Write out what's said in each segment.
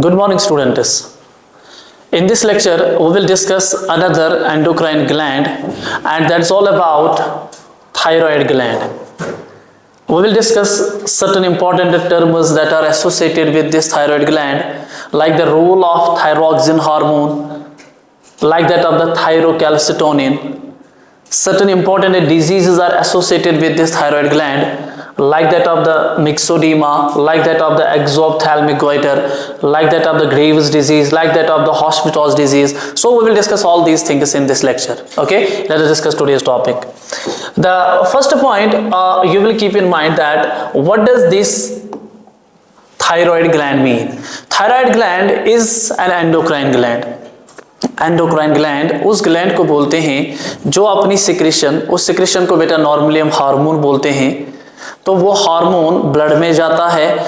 Good morning, students. In this lecture, we will discuss another endocrine gland, and that's all about thyroid gland. We will discuss certain important terms that are associated with this thyroid gland, like the role of thyroxine hormone, like that of the thyrocalcitonin. Certain important diseases are associated with this thyroid gland, like that of the myxedema, like that of the exophthalmic goiter, like that of the Graves' disease, like that of the Hashimoto's disease. So we will discuss all these things in this lecture. Okay, let us discuss today's topic. The first point, you will keep in mind that what does this thyroid gland mean? Thyroid gland is an endocrine gland. Endocrine gland उस gland को बोलते हैं जो अपनी secretion, उस secretion को बेटा normally हम हार्मोन बोलते हैं। तो वो हार्मोन ब्लड में जाता है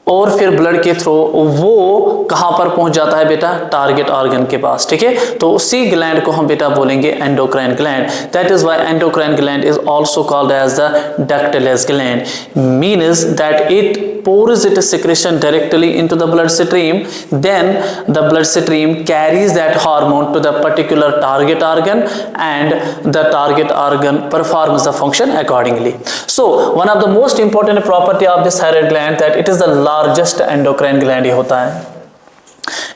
और फिर ब्लड के थ्रू वो कहाँ पर पहुंच जाता है बेटा? टारगेट ऑर्गन के पास। ठीक है, तो उसी ग्लैंड को हम बेटा बोलेंगे endocrine gland. That is why endocrine gland is also called as the ductless gland, means that it pours its secretion directly into the bloodstream, then the bloodstream carries that hormone to the particular target organ and the target organ performs the function accordingly. So one of the most important property of this thyroid gland that it is the largest endocrine gland होता है,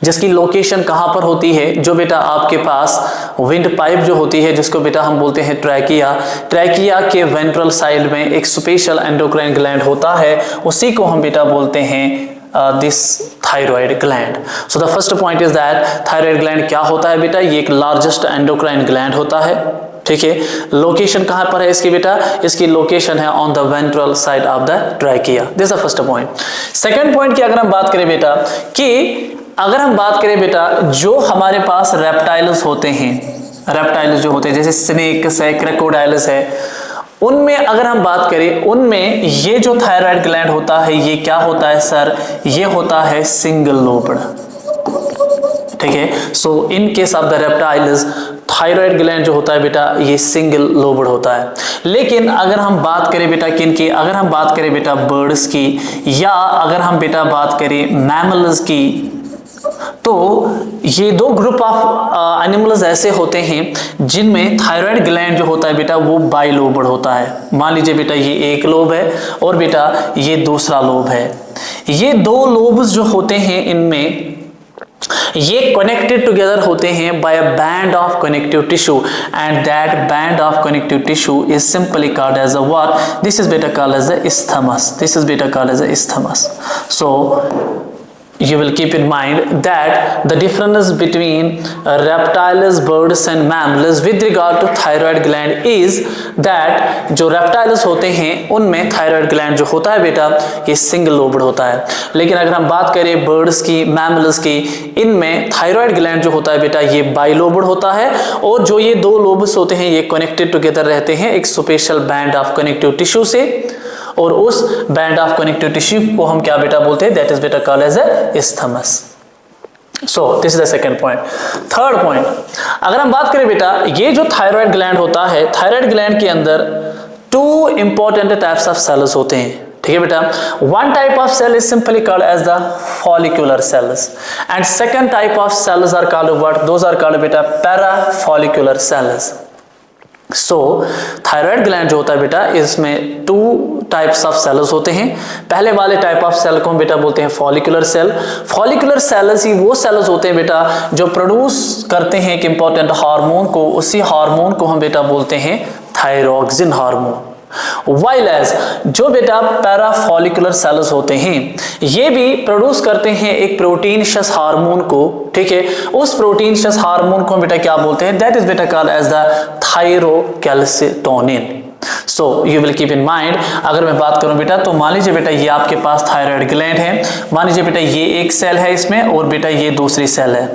जिसकी location कहाँ पर होती है? जो बेटा आपके पास विंड पाइप जो होती है, जिसको बेटा हम बोलते हैं ट्रैकिया, ट्रैकिया के वेंट्रल साइड में एक स्पेशल एंडोक्राइन ग्लैंड होता है, उसी को हम बेटा बोलते हैं this thyroid gland. So the first point is that thyroid gland क्या होता है बेटा? ये एक लार्जेस्ट एंडोक्राइन ग्लैंड होता है। ठीक है, लोकेशन कहाँ पर है इसकी बेटा? इसकी लोकेशन है on the ventral side of the trachea. This the first point. Second point की अगर हम बात करें बेटा, कि अगर हम बात करें बेटा जो हमारे पास रेप्टाइल्स होते हैं, रेप्टाइल्स जो होते हैं जैसे स्नेक्स है, क्रोकोडाइल्स है, उनमें अगर हम बात करें, उनमें ये जो थायराइड ग्लैंड होता है ये क्या होता है सर? ये होता है सिंगल लोब्ड। ठीक है, so in case of the reptiles thyroid gland जो होता है बेटा ये सिंगल लोब्ड होता है। लेकिन अगर हम बात करें बेटा किन की? अगर हम बात करें बेटा बर्ड्स की, या अगर हम बेटा बात करें मैमल्स की, तो ये दो ग्रुप ऑफ एनिमल्स ऐसे होते हैं जिनमें थायराइड ग्लैंड जो होता है बेटा वो बाइलोब्ड होता है। मान लीजिए बेटा ये एक लोब है और बेटा ये दूसरा लोब है। ये दो लोब्स जो होते हैं इनमें ये कनेक्टेड टुगेदर होते हैं by a band of connective tissue, and that band of connective tissue is simply called as a what? This is बेटा called as a isthmus. This is beta called as a isthmus. So you will keep in mind that the difference between reptiles, birds and mammals with regard to thyroid gland is that जो reptiles होते हैं उनमें thyroid gland जो होता है बेटा ये single lobed होता है। लेकिन अगर हम बात करें birds की, mammals की, इनमें thyroid gland जो होता है बेटा ये bilobed होता है, और जो ये दो lobes होते हैं ये connected together रहते हैं एक special band of connective tissue से, और उस बैंड ऑफ कनेक्टिव टिश्यू को हम क्या बेटा बोलते हैं? दैट इज बेटा called as a isthmus. So this is the second point. Third point, अगर हम बात करें बेटा ये जो थायराइड ग्लैंड होता है, थायराइड ग्लैंड के अंदर two important types of cells होते हैं। ठीक है बेटा, one type of cell is simply called as the follicular cells, and second type of cells are called what? Those are called बेटा parafollicular cells. So thyroid gland जो होता है बेटा इसमें टू टाइप्स ऑफ सेल्स होते हैं। पहले वाले टाइप ऑफ सेल को हम बेटा बोलते हैं फॉलिकुलर सेल। फॉलिकुलर सेल्स ही वो सेल्स होते हैं बेटा जो प्रोड्यूस करते हैं एक इंपॉर्टेंट हार्मोन को, उसी हार्मोन को हम बेटा बोलते हैं थायरॉक्सिन हार्मोन। वाइल एज जो बेटा पैराफॉलिकुलर सेल्स होते हैं ये भी प्रोड्यूस करते हैं एक प्रोटीनशियस हार्मोन को। ठीक है, उस प्रोटीनशियस हार्मोन को बेटा क्या बोलते हैं? दैट इज बेटा called as the thyrocalcitonin. So you will keep in mind, अगर मैं बात करूं बेटा तो मान लीजिए बेटा ये आपके पास थायराइड ग्लैंड है, मान लीजिए बेटा ये एक सेल है इसमें और बेटा ये दूसरी सेल है।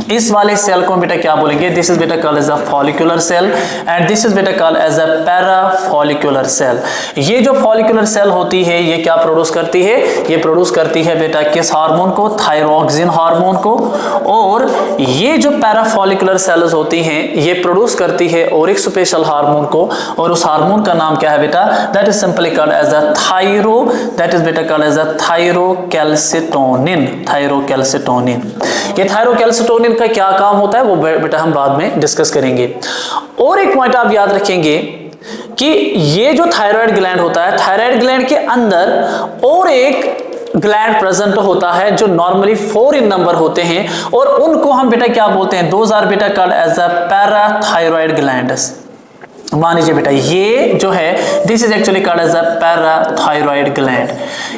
इस वाले सेल को बेटा क्या बोलेंगे, दिस इज बेटा called as a follicular cell and this is बेटा called as a parafollicular cell. ये जो फॉलिकुलर सेल होती है ये क्या प्रोड्यूस करती है, ये प्रोड्यूस करती है बेटा किस हार्मोन को, थायरॉक्सिन हार्मोन को। और ये जो पैराफॉलिकुलर सेल्स होती हैं ये प्रोड्यूस करती है और एक स्पेशल हार्मोन को, और उस हार्मोन का नाम क्या है बेटा, that is simply called as a that is बेटा called as a thyrocalcitonin. Thyrocalcitonin, ये थायरोकैल्सिटोनिन का क्या काम होता है वो बेटा हम बाद में डिस्कस करेंगे। और एक पॉइंट आप याद रखेंगे कि ये जो थायराइड ग्लैंड होता है, थायराइड ग्लैंड के अंदर और एक ग्लैंड प्रेजेंट होता है जो नॉर्मली 4 इन नंबर होते हैं, और उनको हम बेटा क्या बोलते हैं, दोज आर बेटा called as a parathyroid glands. मान लीजिए बेटा ये जो है this is actually called as a parathyroid gland.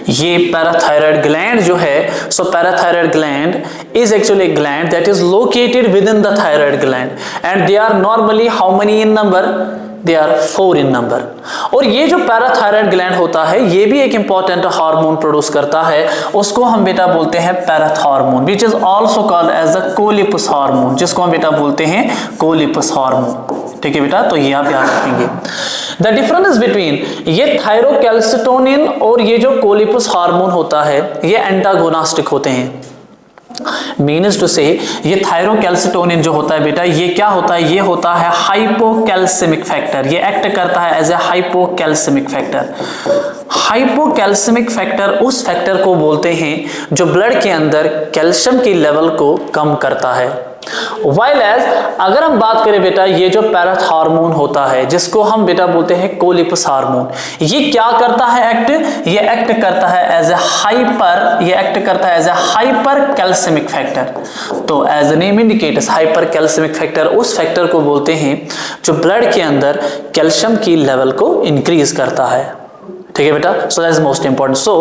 ये पैराथायरॉइड ग्लैंड जो है, so parathyroid gland is actually gland that is located with in the thyroid gland and they are normally how many in number, they are 4 in number. और ये जो parathyroid gland होता है ये भी एक इंपॉर्टेंट हार्मोन प्रोड्यूस करता है, उसको हम बेटा बोलते हैं parathormone, which is also called as a Collip's hormone, जिसको हम बेटा बोलते हैं कोलिपस हार्मोन। ठीक है बेटा, तो ये आप याद रखेंगे। द डिफरेंस बिटवीन ये थायरोकैल्सिटोनिन और ये जो कोलिपस हार्मोन होता है ये एंटागोनास्टिक होते हैं। मीन्स टू से ये थायरोकैल्सिटोनिन जो होता है बेटा ये क्या होता है, ये होता है हाइपोकैल्सिमिक फैक्टर, ये एक्ट करता है एज ए हाइपोकैल्सिमिक फैक्टर। हाइपोकैल्सिमिक फैक्टर उस फैक्टर को बोलते हैं जो ब्लड के अंदर कैल्शियम की लेवल को कम करता है। वाइल एज अगर हम बात करें बेटा ये जो पैराथॉर्मोन होता है जिसको हम बेटा बोलते हैं कोलिपस हार्मोन, ये क्या करता है एक्ट, ये एक्ट करता है एज ए हाइपर, ये एक्ट करता है as a hypercalcemic factor. तो as a name indicates hypercalcemic factor उस फैक्टर को बोलते हैं जो ब्लड के अंदर कैल्शियम की लेवल को इंक्रीज करता है। ठीक है बेटा, so that is most important. So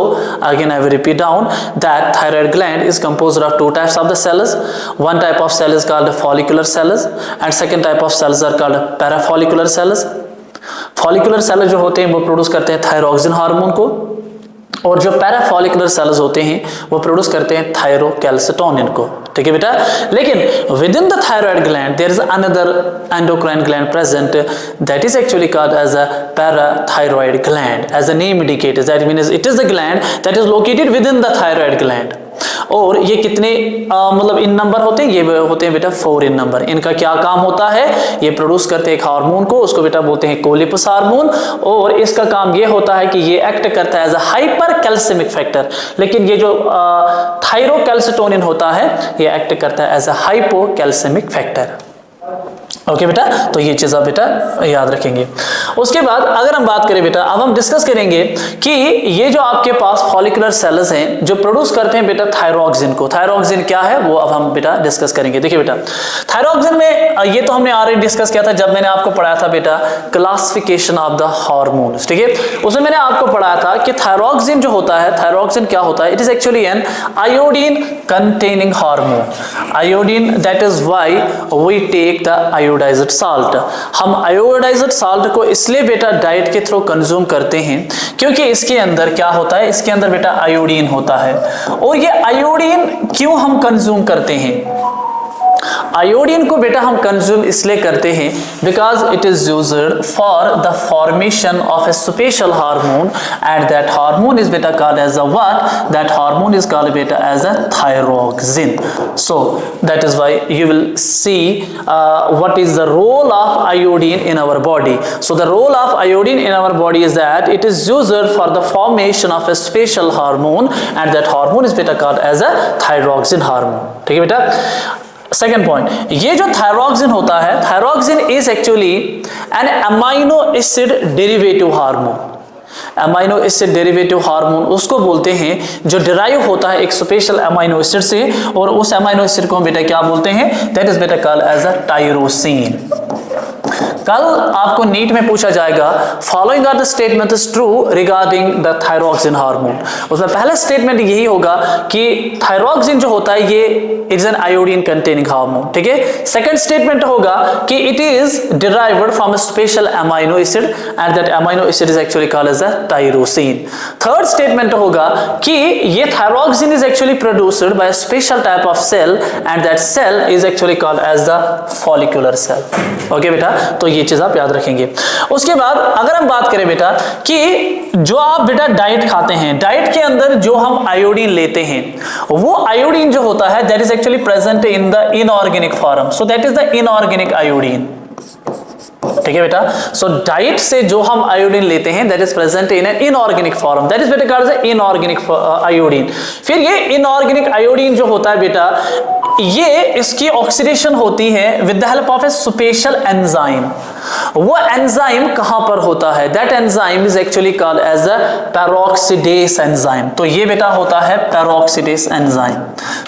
again I will repeat down that thyroid gland is composed of 2 types of the cells. One type of cell is called follicular cells and second type of cells are called parafollicular cells. Follicular cells जो होते हैं वो produce करते हैं thyroxine hormone को, और जो parafollicular sales होते हैं वो प्रोड्यूस करते हैं थायरोकैल्सिटोनिन को। ठीक है बेटा, लेकिन with in the thyroid gland there is another endocrine gland present that is actually called as a parathyroid gland, as the name indicates that means it is the gland that is located with in the thyroid gland. और ये कितने मतलब इन number होते हैं, ये होते हैं बेटा 4 इन नंबर। इनका क्या काम होता है, ये प्रोड्यूस करते हैं एक हार्मोन को, उसको बेटा बोलते हैं कोलिपस हार्मोन, और इसका काम ये होता है कि ये एक्ट करता है as a hypercalcemic factor. लेकिन ये जो थायरोकैल्सिटोनिन होता है ये एक्ट करता है एज अ हाइपोकैल्सिमिक फैक्टर। ओके बेटा, तो ये चीज आप बेटा याद रखेंगे। उसके बाद अगर हम बात करें बेटा, अब हम डिस्कस करेंगे कि ये जो आपके पास फॉलिकुलर सेल्स हैं जो प्रोड्यूस करते हैं बेटा थायरॉक्सिन को, थायरॉक्सिन क्या है वो अब हम बेटा डिस्कस करेंगे। देखिए बेटा, थायरॉक्सिन में ये तो हमने ऑलरेडी डिस्कस किया था जब मैंने आपको पढ़ाया था बेटा क्लासिफिकेशन ऑफ द हार्मोन्स। ठीक है, उसमें मैंने आपको पढ़ाया था कि थायरॉक्सिन जो होता है, थायरॉक्सिन क्या होता है, it is actually an iodine containing hormone. Iodine, that is why we take the iodized salt. हम आयोडाइज्ड साल्ट को इसलिए बेटा डाइट के थ्रू कंज्यूम करते हैं क्योंकि इसके अंदर क्या होता है, इसके अंदर बेटा आयोडीन होता है। और ये आयोडीन क्यों हम कंज्यूम करते हैं, आयोडीन को बेटा हम कंज्यूम इसलिए करते हैं because it is used for the formation of a special hormone and that hormone is बेटा called as a what, that hormone is called बेटा as a thyroxine. So that is why you will see what is the role of iodine in our body. So the role of iodine in our body is that it is used for the formation of a special hormone and that hormone is better called as a thyroxine hormone. ठीक है बेटा, second point, ये जो thyroxine होता है, thyroxine is actually N amino acid derivative hormone. Amino acid derivative hormone उसको बोलते हैं जो डिराइव होता है एक स्पेशल अमाइनो एसिड से, और उस अमाइनो एसिड को हम बेटा क्या बोलते हैं, दैट इज बेटा कॉल्ड एज अ टायरोसिन। कल आपको नीट में पूछा जाएगा following are the statement is true regarding the thyroxine hormone. उसमें पहला स्टेटमेंट यही होगा कि थायरॉक्सिन जो होता है ये is an iodine containing hormone, ठीक है। सेकंड स्टेटमेंट होगा कि it is derived from a special amino acid and that amino acid is actually called as the tyrosine. Third statement होगा कि ये thyroxine is actually produced by a special type of cell and that cell is actually called as the follicular cell. Okay बेटा, तो ये चीज आप याद रखेंगे। उसके बाद अगर हम बात करें बेटा कि जो आप बेटा डाइट खाते हैं, डाइट के अंदर जो हम आयोडीन लेते हैं वो आयोडीन जो होता है that is actually present in the inorganic form, so that is the inorganic iodine, ठीक है बेटा। सो डाइट से जो हम आयोडीन लेते हैं that is present in an inorganic form, that is बेटा कॉल्ड एज इनऑर्गेनिक आयोडीन। फिर ये इनऑर्गेनिक आयोडीन जो होता है बेटा ये इसकी ऑक्सीडेशन होती है with the help of a special enzyme. वो एंजाइम कहां पर होता है? That enzyme is actually called as the peroxidase enzyme. तो ये बेटा होता है पेरोक्सीडेस एंजाइम।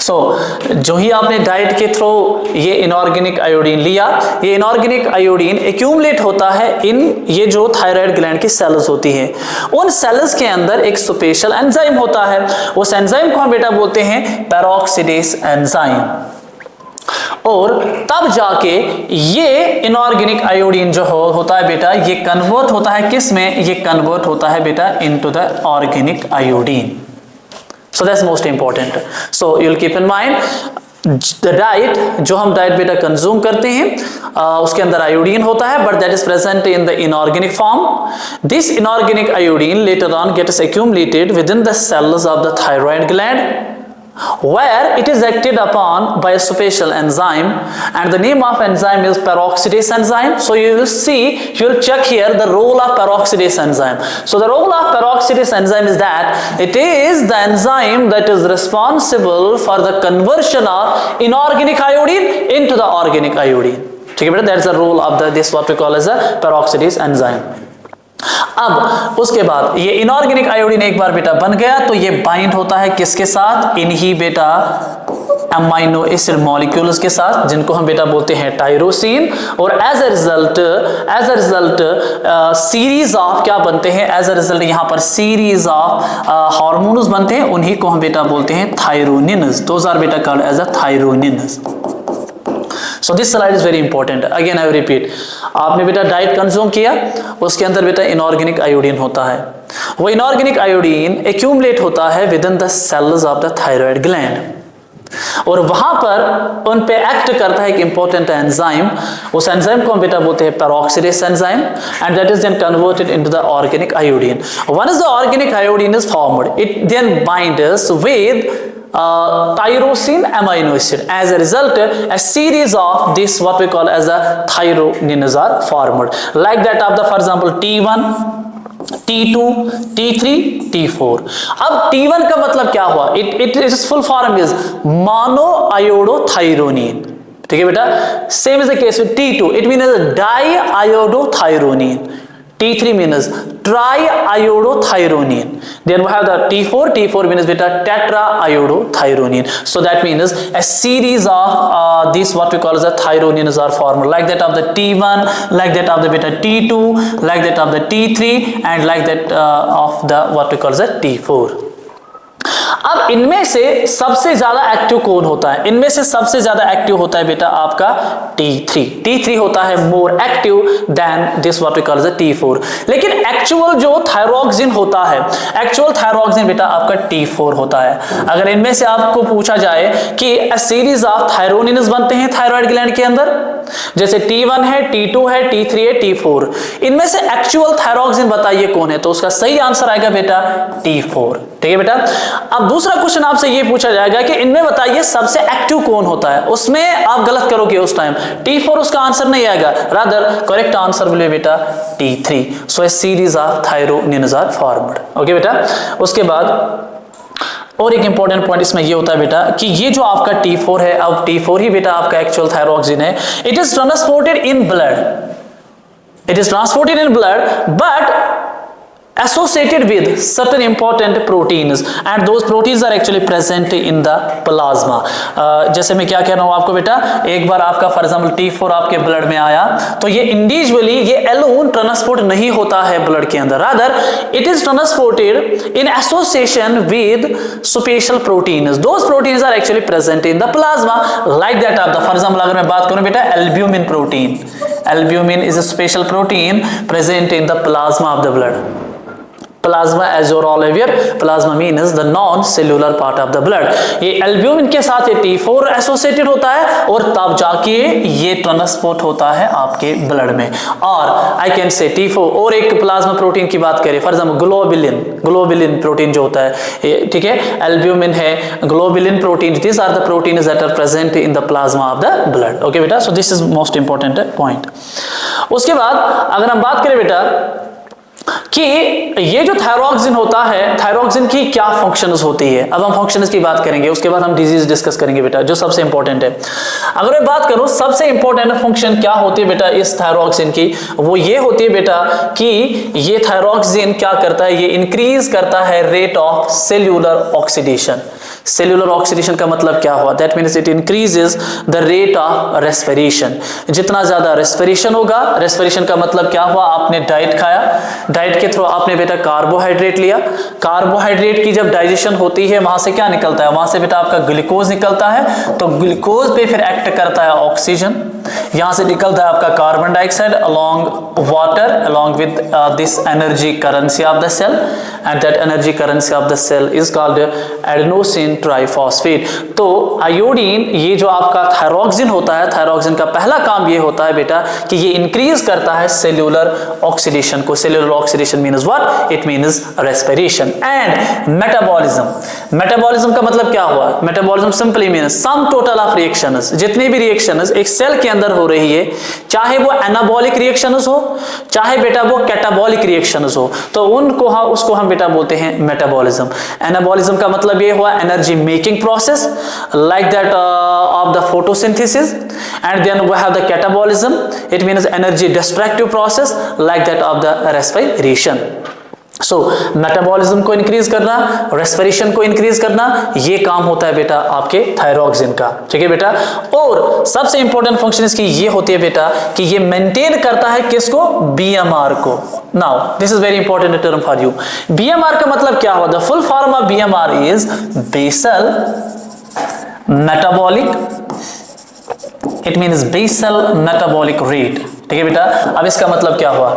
सो जो ही आपने डाइट के थ्रू ये इनऑर्गेनिक आयोडीन लिया, ये इनऑर्गेनिक आयोडीन एक्यूमुलेट होता है इन ये जो थायराइड ग्लैंड की सेल्स होती है, उन सेल्स के अंदर एक स्पेशल एंजाइम होता है, उस एंजाइम को हम बेटा बोलते हैं पेरोक्सीडेस एंजाइम। और तब जाके ये इनऑर्गेनिक आयोडीन जो होता है बेटा ये कन्वर्ट होता है किस में? ये कन्वर्ट होता है बेटा into the organic iodine. So that's most important. So you will keep in mind the diet, जो हम डाइट बेटा कंज्यूम करते हैं उसके अंदर आयोडीन होता है but that is present in the inorganic form. This inorganic iodine later on gets accumulated within the cells of the thyroid gland where it is acted upon by a special enzyme, and the name of enzyme is peroxidase enzyme. So you will see, you will check here the role of peroxidase enzyme. So the role of peroxidase enzyme is that it is the enzyme that is responsible for the conversion of inorganic iodine into the organic iodine. ठीक है बेटा, that's the role of this what we call as a peroxidase enzyme. अब उसके बाद ये inorganic iodine एक बार बेटा बन गया तो ये बाइंड होता है किसके साथ? इन्हीं बेटा अमाइनो एसिड मॉलिक्यूल्स के साथ जिनको हम बेटा बोलते हैं टाइरोसिन। और as a result series of क्या बनते हैं? एज अ रिजल्ट यहाँ पर सीरीज ऑफ हार्मोन्स बनते हैं, उन्हीं को हम बेटा बोलते हैं थायरोनिन्स। दोज आर बेटा called as a thyronines. So this slide is very important. Again I repeat, आपने बेटा डाइट कंज्यूम किया, उसके अंदर बेटा इनऑर्गेनिक आयोडीन होता है, वो इनऑर्गेनिक आयोडीन एक्यूमुलेट होता है with in the cells of the thyroid gland और वहां पर उन पे एक्ट करता है एक इंपॉर्टेंट एंजाइम। उस एंजाइम को हम बेटा बोलते हैं peroxidase enzyme and that is then converted into the organic iodine. Once the organic iodine is formed, it then binds with tyrosine amino acid. As a result, a series of this what we call as a thyronines are formed, like that of the for example T1, T2, T3, T4. अब T1 का मतलब क्या हुआ? Its full form is monoiodothyronine. ठीक है बेटा, same is the case with T2, it means diiodothyronine. T3 means triiodothyronine. Then we have the T4 means beta tetraiodothyronine. So that means a series of these what we call as the thyronines are formed, like that of the T1, like that of the beta T2, like that of the T3 and like that of the what we call as the T4. अब इनमें से सबसे ज्यादा active कौन होता है? इनमें से सबसे ज्यादा एक्टिव होता है बेटा आपका T3 होता है more active than this what we call the T4। लेकिन एक्चुअल जो थायरॉक्सिन होता है, एक्चुअल थायरॉक्सिन बेटा आपका T4 होता है। अगर इनमें से आपको पूछा जाए कि अ सीरीज ऑफ थायरोनिन्स बनते हैं थायराइड ग्लैंड के अंदर, जैसे T1 है, T2 है, T3 है, T4, इनमें से एक्चुअल थायरॉक्सिन बताइए कौन है? तो उसका सही आंसर आएगा बेटा T4। ठीक है बेटा। अब दूसरा क्वेश्चन आपसे ये पूछा जाएगा कि इनमें बताइए सबसे एक्टिव कौन होता है, उसमें आप गलत करोगे उस टाइम T4 उसका आंसर नहीं आएगा, rather correct answer will be बेटा T3। So a series of thyronines are formed. Okay बेटा। उसके बाद और एक इंपॉर्टेंट पॉइंट इसमें ये होता है बेटा कि ये जो आपका T4 है, अब T4 ही बेटा आपका एक्चुअल थायरॉक्सिन है। It is transported in blood, but associated with certain important proteins and those proteins are actually present in the plasma. जैसे मैं क्या कह रहा हूँ आपको बेटा, एक बार आपका फॉर एग्जाम्पल T4 आपके ब्लड में आया तो ये इंडिविजुअली ये एलोन ट्रांसपोर्ट नहीं होता है ब्लड के अंदर, rather it is transported in association with special proteins, those proteins are actually present in the plasma like that of the, for example अगर मैं बात करूं बेटा albumin protein, albumin is a special protein present in the plasma of the blood. Plasma, as you're all aware, plasma means the non-cellular part of the blood. ये albumin के साथ ये T4 associated होता है और तब जाके ये ट्रांसपोर्ट होता है आपके ब्लड में. और आई कैन से T4 और एक प्लाज्मा प्रोटीन की बात करें, for example globulin, globulin protein जो होता है, ठीक है, एल्ब्यूमिन है, globulin protein, this are the proteins that are present in the plasma of the blood. Okay बेटा, so this is most important point. उसके बाद अगर हम बात करें बेटा कि ये जो थायरॉक्सिन होता है, थायरॉक्सिन की क्या फंक्शंस होती है, अब हम फंक्शंस की बात करेंगे, उसके बाद हम डिजीज डिस्कस करेंगे बेटा, जो सबसे इंपॉर्टेंट है. अगर मैं बात करूं सबसे इंपॉर्टेंट फंक्शन क्या होती है बेटा इस थायरॉक्सिन की, वो ये होती है बेटा कि ये थायरॉक्सिन क्या करता है, ये इंक्रीज करता है rate of cellular oxidation. Cellular oxidation का मतलब क्या हुआ, that means it increases the rate of respiration. जितना ज्यादा रेस्पिरेशन होगा, रेस्पिरेशन का मतलब क्या हुआ, आपने डाइट खाया, डाइट के थ्रू आपने बेटा कार्बोहाइड्रेट लिया, कार्बोहाइड्रेट की जब डाइजेशन होती है वहां से क्या निकलता है, वहां से बेटा आपका ग्लूकोज निकलता है, तो ग्लूकोज पे फिर एक्ट करता है ऑक्सीजन, यहां से निकलता है आपका carbon dioxide along water along with this energy currency of the cell and that energy currency of the cell is called adenosine triphosphate. तो आयोडीन, ये जो आपका थायरॉक्सिन होता है, थायरॉक्सिन का पहला काम ये होता है बेटा कि ये इंक्रीज करता है सेल्यूलर ऑक्सीडेशन को. Cellular oxidation means what, it means respiration. And metabolism, metabolism का मतलब क्या हुआ, metabolism simply means sum total of reactions, जितनी भी रिएक्शंस एक सेल के अंदर हो रही है, चाहे वो एनाबॉलिक रिएक्शंस हो चाहे बेटा वो कैटाबॉलिक रिएक्शंस हो, तो उनको उसको हम बेटा बोलते हैं मेटाबॉलिज्म. एनाबॉलिज्म का मतलब ये हुआ energy making process like that of the photosynthesis, and then we have the catabolism, it means energy destructive process like that of the respiration. So metabolism को इंक्रीज करना, रेस्पिरेशन को इंक्रीज करना, ये काम होता है बेटा आपके थायरॉक्सिन का. ठीक है बेटा, और सबसे इंपॉर्टेंट फंक्शन इसकी ये होती है बेटा कि ये मेंटेन करता है किसको, बीएमआर को. Now this is very important term for you. BMR का मतलब क्या हुआ, the full form of BMR is basal metabolic, it means basal metabolic rate. ठीक है बेटा, अब इसका मतलब क्या हुआ,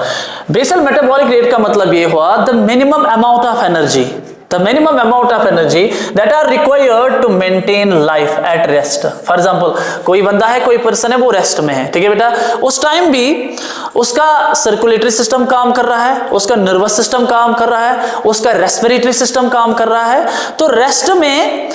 बेसल मेटाबॉलिक रेट का मतलब ये हुआ the minimum amount of energy, the minimum amount of energy that are required to maintain life at rest. For example, कोई बंदा है, कोई पर्सन है, वो रेस्ट में है, ठीक है बेटा, उस टाइम भी उसका सर्कुलेटरी सिस्टम काम कर रहा है, उसका नर्वस सिस्टम काम कर रहा है, उसका रेस्पिरेटरी सिस्टम काम कर रहा है. तो रेस्ट में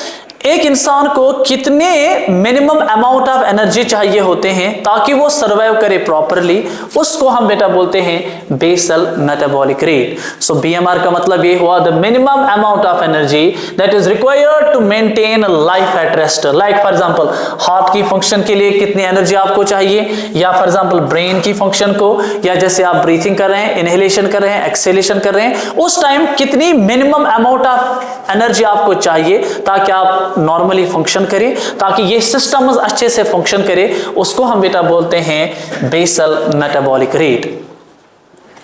एक इंसान को कितने मिनिमम अमाउंट ऑफ एनर्जी चाहिए होते हैं ताकि वो सर्वाइव करे प्रॉपरली, उसको हम बेटा बोलते हैं basal metabolic rate. So BMR का मतलब ये हुआ the minimum amount of energy that is required to maintain life at rest. Like for example heart की फंक्शन के लिए कितनी एनर्जी आपको चाहिए, या फॉर एग्जांपल ब्रेन की फंक्शन को, या जैसे आप ब्रीथिंग कर रहे हैं, इनहेलेशन कर रहे हैं, एक्सहेलेशन कर रहे हैं, उस टाइम कितनी मिनिमम अमाउंट ऑफ एनर्जी आपको चाहिए ताकि आप नॉर्मली फंक्शन करें, ताकि ये सिस्टम अच्छे से फंक्शन करे, उसको हम बेटा बोलते हैं बेसल मेटाबॉलिक रेट.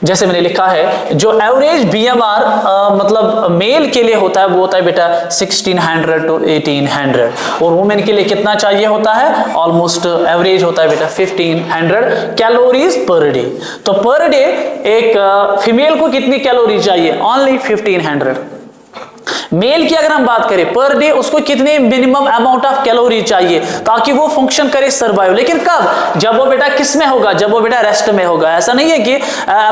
जैसे मैंने लिखा है जो एवरेज बीएमआर मतलब मेल के लिए होता है वो होता है बेटा 1600 to 1800, और वुमेन के लिए कितना चाहिए होता है, ऑलमोस्ट एवरेज होता है बेटा 1500 कैलोरीज पर डे. तो पर डे एक फीमेल को कितनी कैलोरी चाहिए, ओनली 1500. मेल की अगर हम बात करें पर डे उसको कितने मिनिमम अमाउंट ऑफ कैलोरी चाहिए ताकि वो फंक्शन करे, सर्वाइव. लेकिन कब, जब वो बेटा किस में होगा, जब वो बेटा रेस्ट में होगा. ऐसा नहीं है कि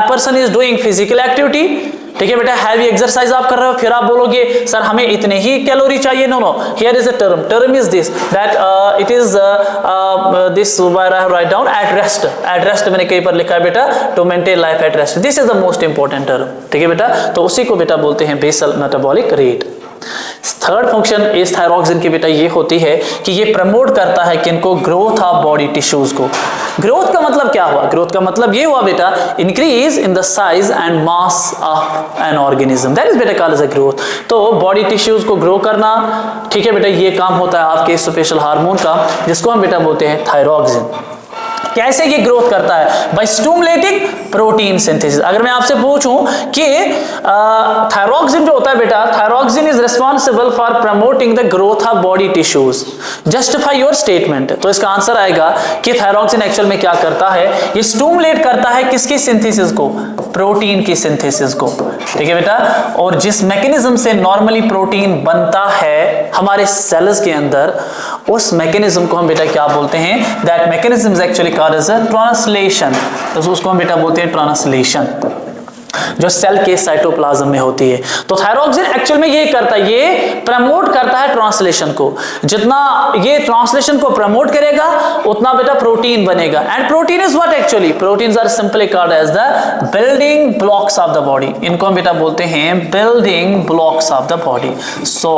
person is doing physical activity, ठीक है बेटा, हैवी एक्सरसाइज आप कर रहे हो, फिर आप बोलोगे सर हमें इतने ही कैलोरी चाहिए. No no, here is a term is this that it is this write down at rest. At rest मैंने कहीं पर लिखा है बेटा to maintain life at rest. This is the most important term. ठीक है बेटा, तो उसी को बेटा बोलते हैं basal metabolic rate. Third function इस थायरॉक्सिन की बेटा ये होती है कि ये प्रमोट करता है किनको, ग्रोथ ऑफ बॉडी टिश्यूज को। ग्रोथ का मतलब क्या हुआ, ग्रोथ का मतलब ये हुआ बेटा increase in the size and mass of an organism, that is बेटा कॉल्ड एज अ ग्रोथ। तो बॉडी टिश्यूज को ग्रो करना, ठीक है बेटा, ये काम होता है आपके स्पेशल हार्मोन का जिसको हम बेटा बोलते हैं थायरॉक्सिन। कैसे ये ग्रोथ करता है, बाय स्टिमुलेटिंग प्रोटीन सिंथेसिस। अगर मैं आपसे पूछूं कि थायरॉक्सिन जो होता है बेटा, thyroxine is responsible for promoting the growth of body tissues, justify your statement, तो इसका आंसर आएगा कि थायरॉक्सिन एक्चुअल में क्या करता है, ये स्टिमुलेट करता है किसकी सिंथेसिस को, प्रोटीन की सिंथेसिस को, ठीक है बेटा। और जिस मैकेनिज्म से नॉर्मली प्रोटीन बनता है हमारे सेल्स के अंदर, उस मैकेनिज्म को हम बेटा क्या बोलते हैं, that mechanism is actually called as a translation, तो उसको हम बेटा बोलते हैं ट्रांसलेशन, जो सेल के साइटोप्लाज्म में होती है। तो थायरॉक्सिन एक्चुअल में ये करता है, ये प्रमोट करता है ट्रांसलेशन को, जितना ये ट्रांसलेशन को प्रमोट करेगा उतना बेटा प्रोटीन बनेगा। And protein is what, actually proteins are simply called as the building blocks of the body, इनको हम बेटा बोलते हैं building blocks of the body. So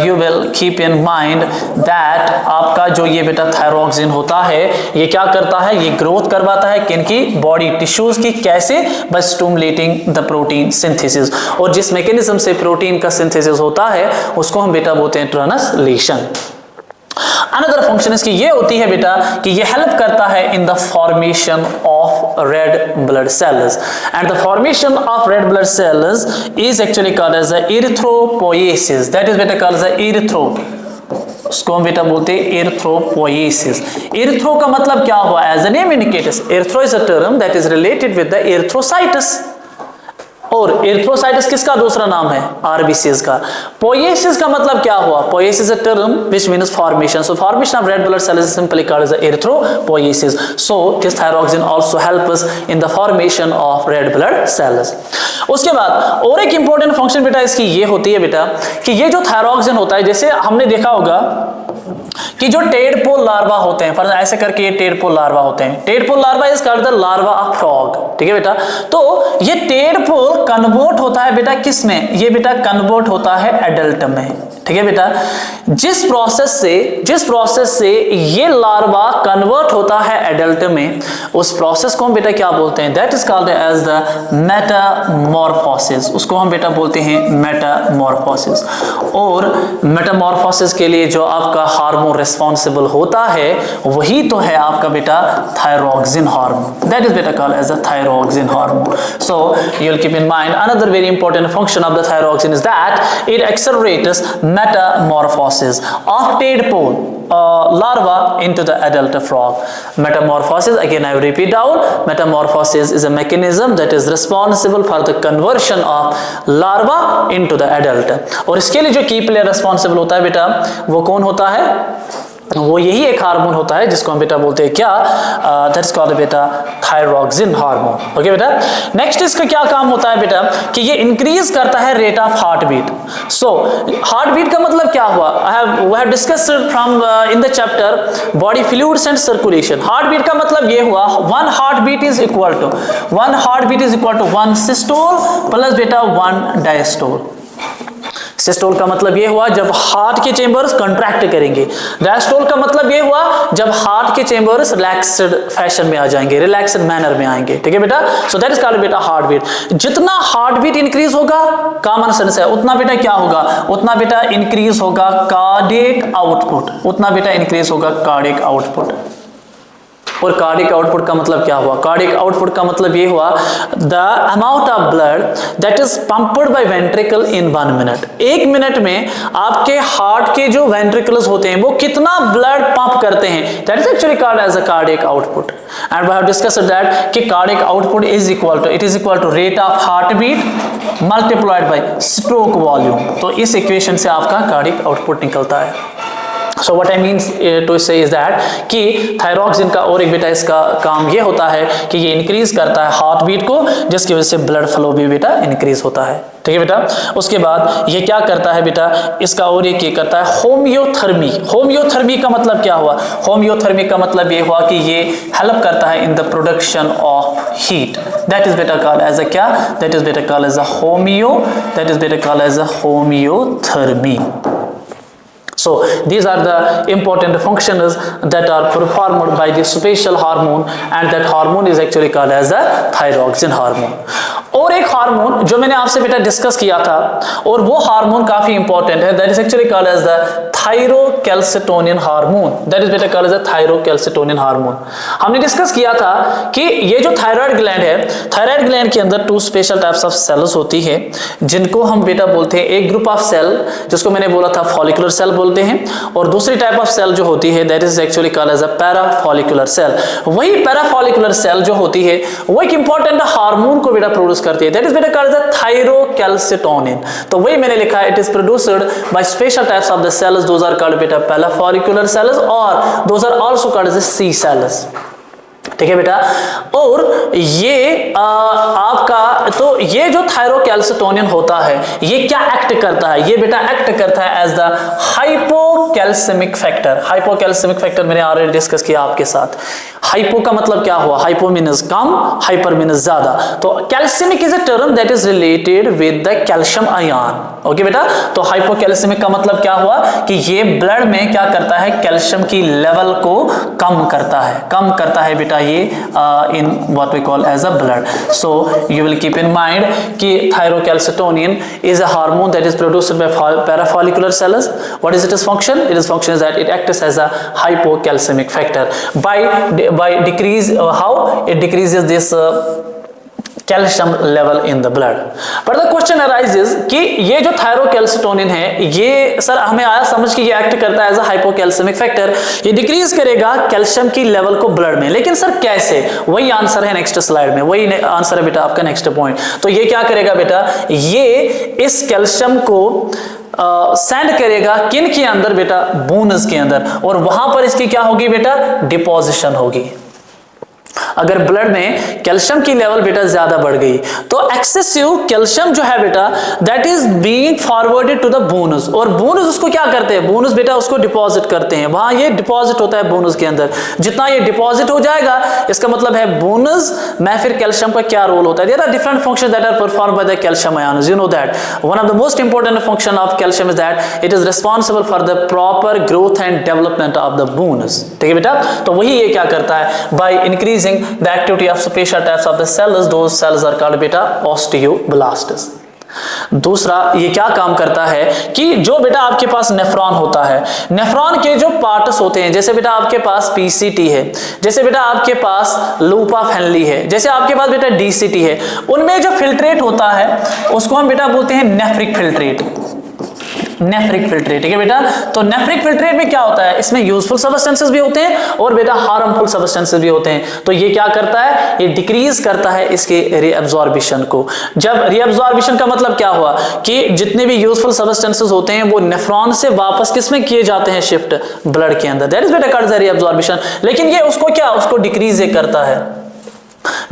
you will keep in mind that आपका जो ये बेटा थायरॉक्सिन होता है, ये क्या करता है, ये ग्रोथ करवाता है किनकी, बॉडी टिश्यूज की। कैसे, by stimulating the protein synthesis, और जिस मैकेनिज्म से प्रोटीन का सिंथेसिस होता है उसको हम बेटा बोलते हैं ट्रांसलेशन। अनदर फंक्शन इसकी ये होती है बेटा कि ये हेल्प करता है in the formation of red blood cells, and the formation of red blood cells is actually called as erythropoiesis, that is बेटा कॉल्ड एज एरिथ्रो, उसको हम बेटा बोलते हैं एरिथ्रोपोएसिस। एरिथ्रो का मतलब क्या हुआ, as the name indicates, erythro is a term that is related with the erythrocytes, और एरिथ्रोसाइट्स किसका दूसरा नाम है, आरबीसीज का। पोएसिस का मतलब क्या हुआ, poesis a term which means formation, so formation of red blood cells is simply called as erythropoiesis. So this thyroxine also help us in the formation of red blood cells. उसके बाद और एक important function बेटा इसकी ये होती है बेटा कि ये जो थायरॉक्सिन होता है, जैसे हमने देखा होगा कि जो टेडपोल लार्वा होते हैं, फर्ज ऐसे करके ये टेडपोल लार्वा होते हैं, tadpole larva is called the larva of frog, ठीक है बेटा। तो ये टेडपोल कन्वर्ट होता है बेटा किस में, ये बेटा कन्वर्ट होता है एडल्ट में, ठीक है बेटा। जिस प्रोसेस से ये लार्वा कन्वर्ट होता है एडल्ट में, उस प्रोसेस को हम बेटा क्या बोलते हैं, that is called as the metamorphosis, उसको हम बेटा बोलते हैं मेटामॉर्फोसिस। और मेटामॉर्फोसिस के लिए जो आपका हार्मोन रिस्पॉन्सिबल होता है वही तो है आपका बेटा थायरॉक्सिन हार्मोन, दैट इज बेटा called as the thyroxine hormone. So you will keep in mind another very important function of the thyroxine is that it accelerates metamorphosis of tadpole larva into the adult frog. Metamorphosis, again I will repeat down, metamorphosis is a mechanism that is responsible for the conversion of larva into the adult. और इसके लिए जो की player responsible होता है बेटा वो कौन होता है, वो यही एक हार्मोन होता है जिसको हम बेटा बोलते हैं क्या, दैट्स कॉल्ड बेटा थायरॉक्सिन हार्मोन। ओके बेटा, नेक्स्ट इसका क्या काम होता है बेटा कि ये इंक्रीज करता है rate of heart beat. So heart beat का मतलब क्या हुआ, we have discussed from in the chapter body fluids and circulation. Heart beat का मतलब ये हुआ one heart beat is equal to one systole plus बेटा वन डायस्टोल। सिस्टोल का मतलब ये हुआ जब हार्ट के चेंबर्स कंट्रैक्ट करेंगे, डायस्टोल का मतलब ये हुआ जब हार्ट के चेंबर्स रिलैक्स्ड फैशन में आ जाएंगे, रिलैक्स्ड मैनर में आएंगे, ठीक है बेटा। सो दैट इज कॉल्ड बेटा हार्ट बीट। जितना हार्ट बीट इंक्रीज होगा, कॉमन सेंस है, उतना बेटा क्या होगा, उतना बेटा इंक्रीज होगा कार्डियक आउटपुट, उतना बेटा इंक्रीज होगा कार्डियक आउटपुट। और कार्डियक आउटपुट का मतलब क्या हुआ, कार्डियक आउटपुट का मतलब ये हुआ the amount of blood that is pumped by ventricle in 1 minute. 1 minute में आपके हार्ट के जो वेंट्रिकल्स होते हैं वो कितना ब्लड पंप करते हैं, that is actually called as a cardiac output. And we have discussed that कि cardiac output is equal to rate of heart beat multiplied by stroke volume. तो इस इक्वेशन से आपका कार्डियक आउटपुट निकलता है। So what I mean to say is that कि thyroxine का और एक बेटा इसका काम ये होता है कि ये इंक्रीज करता है हार्ट बीट को, जिसकी वजह से ब्लड फ्लो भी बेटा इंक्रीज होता है, ठीक है बेटा। उसके बाद ये क्या करता है बेटा, इसका और एक ये करता है होम्योथर्मी। होम्योथर्मी का मतलब क्या हुआ, होम्योथर्मी का मतलब ये हुआ कि ये हेल्प करता है in the production of heat. that is beta called as a क्या, that is beta called as a homeothermy. So these are the important functions that are performed by the special hormone, and that hormone is actually called as a thyroxine hormone. और एक hormone जो मैंने आपसे बेटा discuss किया था, और वो हार्मोन काफी इंपॉर्टेंट है, that is actually called as the thyrocalcitonin hormone, that is बेटा called as the thyrocalcitonin hormone. हमने डिस्कस किया था कि ये जो थायराइड ग्लैंड है, थायराइड ग्लैंड के अंदर 2 स्पेशल टाइप्स ऑफ सेल्स होती है, जिनको हम बेटा बोलते हैं, एक ग्रुप ऑफ सेल जिसको मैंने बोला था फॉलिकुलर सेल बोलते हैं, और दूसरी टाइप ऑफ सेल जो होती है that is actually called as a parafollicular cell. वही पैराफॉलिकुलर सेल जो होती है वो एक इंपॉर्टेंट हार्मोन को बेटा प्रोड्यूस करती है, दैट इज बेटा कॉल्ड एज अ थायरोकैल्सिटोनिन. तो वही मैंने लिखा है, it is produced by special types of the cells, those are called बेटा पैराफॉलिकुलर सेल्स, और those are also called as C cells. ठीक है बेटा. और ये आपका तो ये जो थायरोकैल्सिटोनिन होता है ये क्या एक्ट करता है, ये बेटा एक्ट करता है एज द हाइपोकैल्सेमिक फैक्टर. हाइपोकैल्सेमिक फैक्टर मैंने ऑलरेडी डिस्कस किया आपके साथ. हाइपो का मतलब क्या हुआ, हाइपो मीन्स कम, हाइपर मीन्स ज्यादा. तो calcaemic is a term that is related with the calcium ion. Okay बेटा. तो हाइपोकैल्सेमिक का मतलब क्या हुआ कि ये ब्लड में क्या करता है, कैल्शियम की लेवल को कम करता है बेटा ये in what we call as a blood. So you will keep in mind कि thyrocalcitonin is a hormone that is produced by parafollicular cells. What is its function? Its function is that it acts as a hypocalcemic factor. By decrease how it decreases this calcium level in the blood. But the question arises कि ये जो thyrocalcitonin है ये sir हमें आया समझ कि ये एक्ट करता है एज अ हाइपोकैल्सेमिक फैक्टर, ये डिक्रीज करेगा कैल्शियम की लेवल को ब्लड में. लेकिन सर कैसे, वही आंसर है नेक्स्ट स्लाइड में, वही आंसर है बेटा आपका नेक्स्ट पॉइंट. तो ये क्या करेगा बेटा, ये इस कैल्शियम को सेंड करेगा किन के अंदर बेटा, बोन्स के अंदर, और वहां पर इसकी क्या होगी बेटा, डिपोजिशन होगी. अगर ब्लड में कैल्शियम की लेवल बेटा ज्यादा बढ़ गई तो एक्सेसिव कैल्शियम जो है बेटा that is being forwarded to the bones, और बोनस उसको क्या करते हैं, बोनस बेटा उसको डिपॉजिट करते हैं, वहां ये डिपॉजिट होता है बोनस के अंदर. जितना ये डिपॉजिट हो जाएगा इसका मतलब है बोनस में फिर कैल्शियम का क्या रोल होता है. There are different functions that are performed by the calcium ions. You know that one of the most important function of calcium is that it is responsible for the proper growth and development of the bones. ठीक है बेटा. तो वही ये क्या करता है, by increasing the activity of special types of the cells, those cells are called beta osteoblasts. दूसरा ये क्या काम करता है कि जो बेटा आपके पास नेफ्रॉन होता है, नेफ्रॉन के जो पार्ट्स होते हैं, जैसे बेटा आपके पास पीसीटी है, जैसे बेटा आपके पास लूप ऑफ हेनली है, जैसे आपके पास बेटा डीसीटी है, उनमें जो फिल्ट्रेट होता है उसको हम बेटा बोलते हैं नेफ्रिक फिल्ट्रेट. Nephric filtrate. ठीक है बेटा. तो नेफ्रिक फिल्ट्रेट में क्या होता है, इसमें यूजफुल सब्सटेंसेस भी होते हैं और बेटा हार्मफुल सब्सटेंसेस भी होते हैं. तो ये क्या करता है, ये डिक्रीज करता है इसके रीअब्जॉर्बिशन को. जब रीअब्जॉर्बिशन का मतलब क्या हुआ कि जितने भी यूजफुल सब्सटेंसेस होते हैं वो नेफ्रॉन से वापस किसमें किए जाते हैं, शिफ्ट ब्लड के अंदर. दैट इज बेटा कॉल्ड रीअब्जॉर्बिशन. लेकिन ये उसको क्या, उसको डिक्रीज करता है.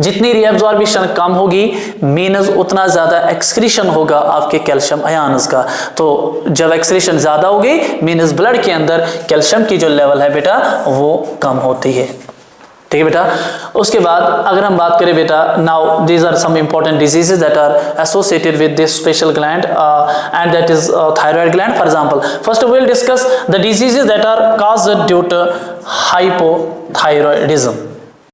जितनी रीअब्जॉर्बिशन कम होगी मीनस उतना ज्यादा एक्सक्रीशन होगा आपके कैल्शियम आयंस का. तो जब एक्सक्रीशन ज्यादा होगी मीनस ब्लड के अंदर कैल्शियम की जो लेवल है बेटा वो कम होती है. ठीक है बेटा. उसके बाद अगर हम बात करें बेटा, now these are some important diseases that are associated with this special gland and that is thyroid gland. For example first we will discuss the diseases that are caused due to hypothyroidism.